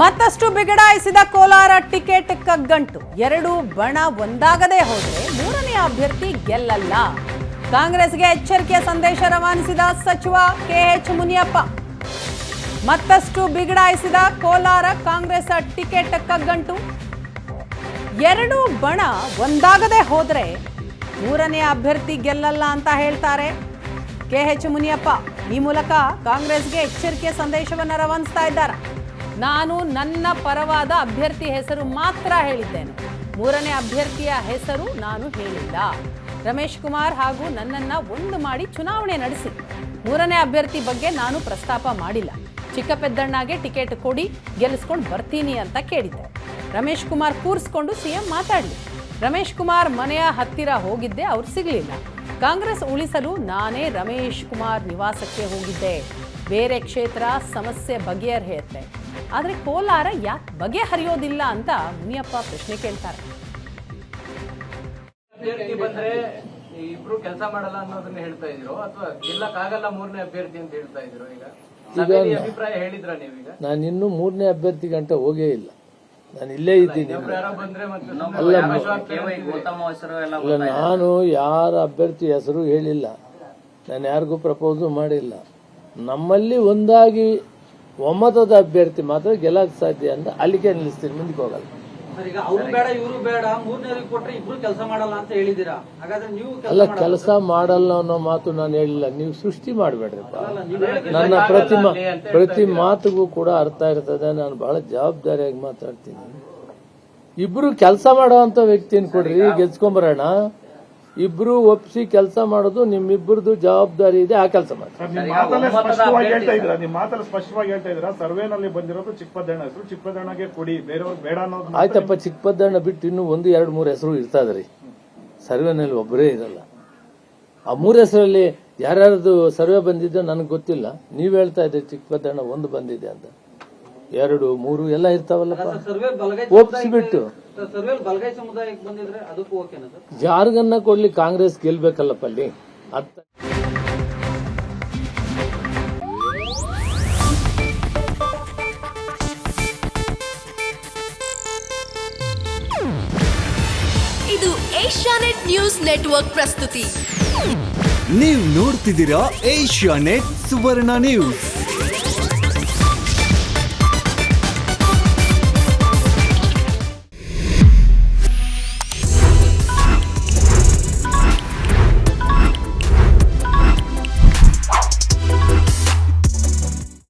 ಮತ್ತಷ್ಟು ಬಿಗಡಾಯಿಸಿದ ಕೋಲಾರ ಟಿಕೆಟ್ ಕಗ್ಗಂಟು. ಎರಡು ಬಣ ಒಂದಾಗದೆ ಹೋದರೆ ಮೂರನೇ ಅಭ್ಯರ್ಥಿ ಗೆಲ್ಲಲ್ಲ. ಕಾಂಗ್ರೆಸ್ಗೆ ಎಚ್ಚರಿಕೆಯ ಸಂದೇಶ ರವಾನಿಸಿದ ಸಚಿವ ಕೆಎಚ್ ಮುನಿಯಪ್ಪ. ಮತ್ತಷ್ಟು ಬಿಗಡಾಯಿಸಿದ ಕೋಲಾರ ಕಾಂಗ್ರೆಸ್ ಟಿಕೆಟ್ ಕಗ್ಗಂಟು. ಎರಡು ಬಣ ಒಂದಾಗದೆ ಹೋದರೆ ಮೂರನೇ ಅಭ್ಯರ್ಥಿ ಗೆಲ್ಲಲ್ಲ ಅಂತ ಹೇಳ್ತಾರೆ ಕೆಎಚ್ ಮುನಿಯಪ್ಪ. ಈ ಮೂಲಕ ಕಾಂಗ್ರೆಸ್ಗೆ ಎಚ್ಚರಿಕೆಯ ಸಂದೇಶವನ್ನು ರವಾನಿಸ್ತಾ ಇದ್ದಾರೆ. ನಾನು ನನ್ನ ಪರವಾದ ಅಭ್ಯರ್ಥಿ ಹೆಸರು ಮಾತ್ರ ಹೇಳಿದ್ದೇನೆ, ಮೂರನೇ ಅಭ್ಯರ್ಥಿಯ ಹೆಸರು ನಾನು ಹೇಳಿಲ್ಲ. ರಮೇಶ್ ಕುಮಾರ್ ಹಾಗೂ ನನ್ನನ್ನು ಒಂದು ಮಾಡಿ ಚುನಾವಣೆ ನಡೆಸಿ, ಮೂರನೇ ಅಭ್ಯರ್ಥಿ ಬಗ್ಗೆ ನಾನು ಪ್ರಸ್ತಾಪ ಮಾಡಿಲ್ಲ. ಚಿಕ್ಕಪೆದ್ದಣ್ಣಗೆ ಟಿಕೆಟ್ ಕೊಡಿ, ಗೆಲ್ಲಿಸ್ಕೊಂಡು ಬರ್ತೀನಿ ಅಂತ ಕೇಳಿದ್ದೆ. ರಮೇಶ್ ಕುಮಾರ್ ಕೂರಿಸ್ಕೊಂಡು ಸಿಎಂ ಮಾತಾಡಲಿ. ರಮೇಶ್ ಕುಮಾರ್ ಮನೆಯ ಹತ್ತಿರ ಹೋಗಿದ್ದೆ, ಅವ್ರು ಸಿಗಲಿಲ್ಲ. ಕಾಂಗ್ರೆಸ್ ಉಳಿಸಲು ನಾನೇ ರಮೇಶ್ ಕುಮಾರ್ ನಿವಾಸಕ್ಕೆ ಹೋಗಿದ್ದೆ. ಬೇರೆ ಕ್ಷೇತ್ರ ಸಮಸ್ಯೆ ಬಗೆಹರಿಯುತ್ತೆ, ಆದರೆ ಕೋಲಾರ ಯಾಕೆ ಬಗೆಹರಿಯೋದಿಲ್ಲ ಅಂತ ಮುನಿಯಪ್ಪ ಪ್ರಶ್ನೆ ಕೇಳ್ತಾರೆ. ಬಂದ್ರೆ ಇಬ್ರು ಕೆಲಸ ಮಾಡಲ್ಲ ಅನ್ನೋದನ್ನ ಹೇಳ್ತಾ ಇದ್ರು, ಅಥವಾ ಗೆಲ್ಲಕ್ಕಾಗಲ್ಲ ಮೂರನೇ ಅಭ್ಯರ್ಥಿ ಅಂತ ಹೇಳ್ತಾ ಇದ್ರು. ಈಗ ಅಭಿಪ್ರಾಯ ಹೇಳಿದ್ರ ನೀವೀಗ? ನಾನು ಇನ್ನೂ ಮೂರನೇ ಅಭ್ಯರ್ಥಿ ಗಂಟ ಹೋಗೇ ಇಲ್ಲ, ನಾನು ಇಲ್ಲೇ ಇದ್ದೀನಿ. ಅಲ್ಲ, ನಾನು ಯಾರ ಅಭ್ಯರ್ಥಿ ಹೆಸರು ಹೇಳಿಲ್ಲ, ನಾನು ಯಾರಿಗೂ ಪ್ರಪೋಸು ಮಾಡಿಲ್ಲ. ನಮ್ಮಲ್ಲಿ ಒಂದಾಗಿ ಒಮ್ಮತದ ಅಭ್ಯರ್ಥಿ ಮಾತ್ರ ಗೆಲ್ಲಕ್ಕೆ ಸಾಧ್ಯ ಅಂತ ಅಲ್ಲಿಗೆ ನಿಲ್ಲಿಸ್ತೀನಿ, ಮುಂದಕ್ಕೆ ಹೋಗಲ್ಲ. ಈಗ ಅವರು ಬೇಡ ಇವರು ಬೇಡ, ಮೂರನೇರಿಗೆ ಕೊಟ್ರೆ ಇಬ್ರು ಕೆಲಸ ಮಾಡಲ್ಲ ಅಂತ ಹೇಳಿದಿರಾ. ಹಾಗಾದ್ರೆ ನೀವು ಅಲ್ಲ, ಕೆಲಸ ಮಾಡಲ್ಲ ಅನ್ನೋ ಮಾತು ನಾನು ಹೇಳಿಲ್ಲ, ನೀವು ಸೃಷ್ಟಿ ಮಾಡಬೇಡ್ರಿಪ್ಪ. ನನ್ನ ಪ್ರತಿ ಮಾತಿಗೂ ಕೂಡ ಅರ್ಥ ಇರ್ತದೆ. ನಾನು ಬಹಳ ಜವಾಬ್ದಾರಿಯಾಗಿ ಮಾತಾಡ್ತೀನಿ. ಇಬ್ರು ಕೆಲಸ ಮಾಡುವಂತ ವ್ಯಕ್ತಿನ ಕೊಡ್ರಿ, ಗೆಲ್ಸ್ಕೊಂಬರೋಣ. ಇಬ್ರು ಒಪ್ಪಿಸಿ ಕೆಲಸ ಮಾಡೋದು ನಿಮ್ಮಿಬ್ಬರದು ಜವಾಬ್ದಾರಿ ಇದೆ, ಆ ಕೆಲಸ ಮಾಡಿ. ನಿಮ್ಮ ಮಾತಲ್ಲಿ ಸ್ಪಷ್ಟವಾಗಿ ಹೇಳ್ತಾ ಇದ್ರ ಸರ್ವೆನಲ್ಲಿ ಬಂದಿರೋದು ಚಿಕ್ಕಪದ್ದಣ್ಣ ಹೆಸರು, ಚಿಕ್ಕಪದ್ದಣ್ಣಗೆ ಕೊಡಿ, ಬೇರೆಯವ್ರಿಗೆ ಬೇಡ ಅನ್ನೋದು. ಆಯ್ತಪ್ಪ, ಚಿಕ್ಕಪದ್ದಣ್ಣ ಬಿಟ್ಟು ಇನ್ನು 1, 2, 3 ಹೆಸರು ಇರ್ತದ್ರಿ. ಸರ್ವೆನಲ್ಲಿ ಒಬ್ಬರೇ ಇರಲ್ಲ. ಆ 3 ಹೆಸರಲ್ಲಿ ಯಾರ್ಯಾರದು ಸರ್ವೆ ಬಂದಿದೆ ನನಗೆ ಗೊತ್ತಿಲ್ಲ. ನೀವ್ ಹೇಳ್ತಾ ಇದ್ರಿ ಚಿಕ್ಕಪದ್ದಣ್ಣ 1 ಬಂದಿದೆ ಅಂತ. 2, 3 ಎಲ್ಲ ಇರ್ತಾವಲ್ಲಪ್ಪ, ಒಪ್ಪಿಸ್ಬಿಟ್ಟು ಯಾರಿಗನ್ನ ಕೊಡ್ಲಿ, ಕಾಂಗ್ರೆಸ್ ಗೆಲ್ಬೇಕಲ್ಲಪ್ಪ ಅಲ್ಲಿ. ಇದು ಏಷ್ಯಾನೆಟ್ ನ್ಯೂಸ್ ನೆಟ್ವರ್ಕ್ ಪ್ರಸ್ತುತಿ. ನೀವು ನೋಡ್ತಿದ್ದೀರಾ ಏಷ್ಯಾನೆಟ್ ಸುವರ್ಣ ನ್ಯೂಸ್.